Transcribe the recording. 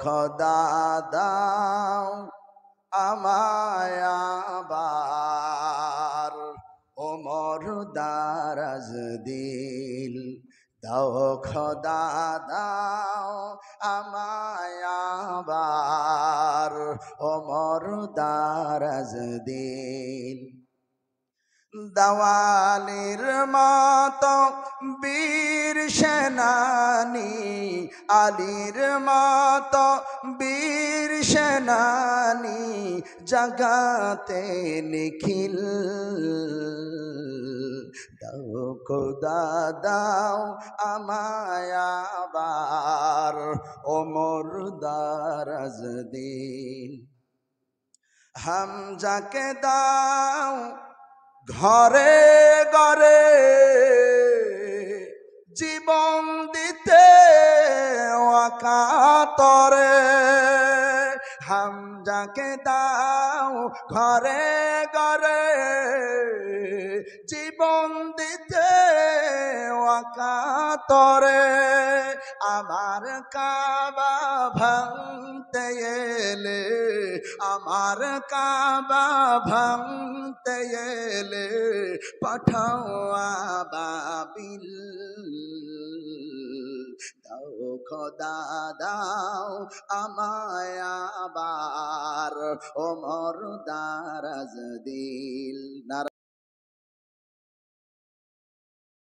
খোদা দাও আমায় আবার ওমর দারাজ দিল দাও খোদা দাও আমায় আবার ওমর দারাজ দিল দেওয়ালির মতো বীর সেনানী আলীর মতো বীর সেনানী জগাতে নিখিল দাও খোদা দাও আমায় আবার ওমর দারাজ দিল হামজাকে দাও ঘরে ঘরে জীবন দিতে অকাতরে হামজাকে দাও ঘরে ঘরে জীবন দিতে অকাতরে আমার কাবা ভাঙতে এলে আমার কাবা ভাঙতে এলে পাঠাও আবাবিল দাও খোদা দাও আমায় আবার ওমর দারাজ দিল।